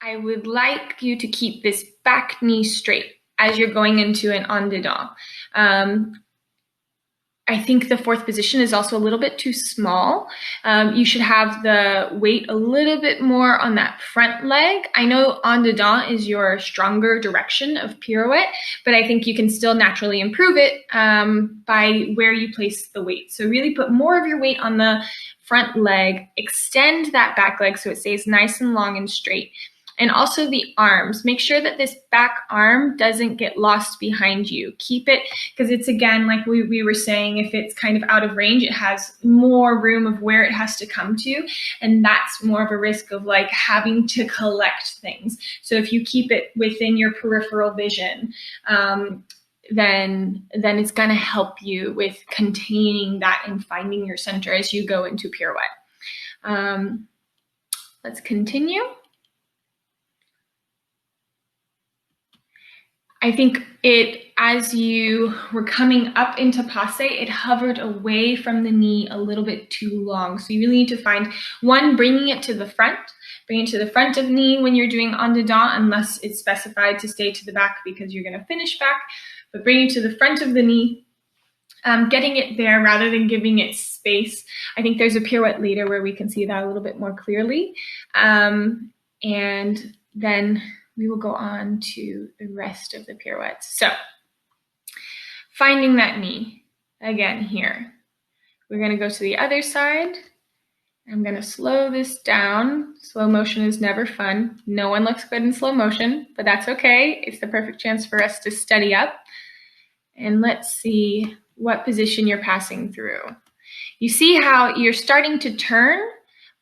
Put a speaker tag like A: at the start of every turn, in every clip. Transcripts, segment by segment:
A: I would like you to keep this back knee straight as you're going into an en dedans. I think the fourth position is also a little bit too small. You should have the weight a little bit more on that front leg. I know en dedans is your stronger direction of pirouette, but I think you can still naturally improve it by where you place the weight. So really put more of your weight on the front leg, extend that back leg so it stays nice and long and straight. And also the arms, make sure that this back arm doesn't get lost behind you. Keep it, because it's again, like we were saying, if it's kind of out of range, it has more room of where it has to come to. And that's more of a risk of like having to collect things. So if you keep it within your peripheral vision, then it's gonna help you with containing that and finding your center as you go into pirouette. Let's continue. I think as you were coming up into passe, it hovered away from the knee a little bit too long. So you really need to find one, bringing it to the front, bring it to the front of the knee when you're doing en dedans, unless it's specified to stay to the back because you're gonna finish back, but bring it to the front of the knee, getting it there rather than giving it space. I think there's a pirouette later where we can see that a little bit more clearly. And then we will go on to the rest of the pirouettes. So finding that knee again here. We're going to go to the other side. I'm going to slow this down. Slow motion is never fun. No one looks good in slow motion, but that's okay. It's the perfect chance for us to study up. And let's see what position you're passing through. You see how you're starting to turn,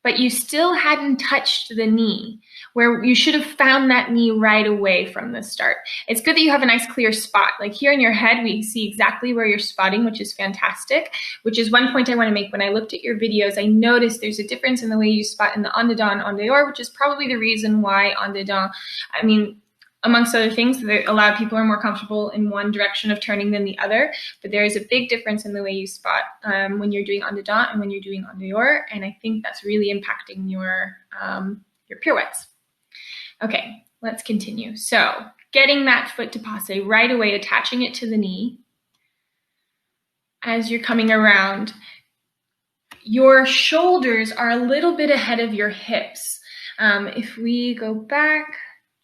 A: but you still hadn't touched the knee, where you should have found that knee right away from the start. It's good that you have a nice clear spot. Like here in your head, we see exactly where you're spotting, which is fantastic, which is one point I want to make. When I looked at your videos, I noticed there's a difference in the way you spot in the en dedans and en dehors, which is probably the reason why en dedans, I mean, amongst other things, a lot of people are more comfortable in one direction of turning than the other, but there is a big difference in the way you spot when you're doing en dedans and when you're doing en dehors, and I think that's really impacting your pirouettes. Okay, let's continue. So getting that foot to passe right away, attaching it to the knee. As you're coming around, your shoulders are a little bit ahead of your hips. If we go back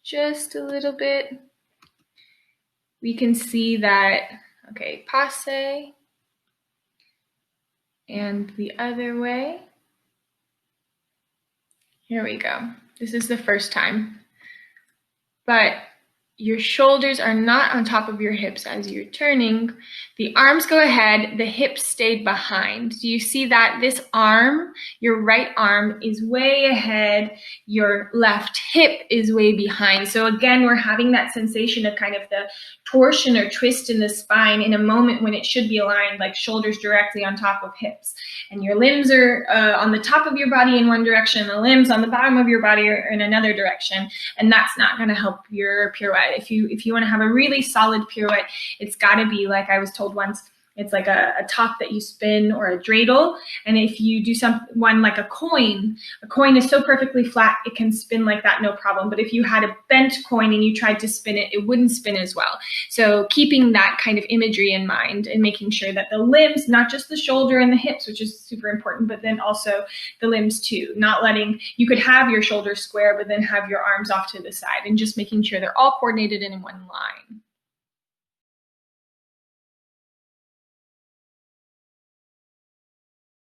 A: just a little bit, we can see that, okay, passe, and the other way. Here we go. This is the first time. But your shoulders are not on top of your hips as you're turning. The arms go ahead, the hips stayed behind. Do you see that? This arm, your right arm, is way ahead, your left hip is way behind. So again, we're having that sensation of kind of the torsion or twist in the spine in a moment when it should be aligned, like shoulders directly on top of hips. And your limbs are on the top of your body in one direction, the limbs on the bottom of your body are in another direction, and that's not going to help your pirouette. If you want to have a really solid pirouette, it's got to be, like I was told once, it's like a top that you spin or a dreidel. And if you do one like a coin is so perfectly flat, it can spin like that, no problem. But if you had a bent coin and you tried to spin it, it wouldn't spin as well. So keeping that kind of imagery in mind and making sure that the limbs, not just the shoulder and the hips, which is super important, but then also the limbs too, not letting, you could have your shoulders square, but then have your arms off to the side, and just making sure they're all coordinated and in one line.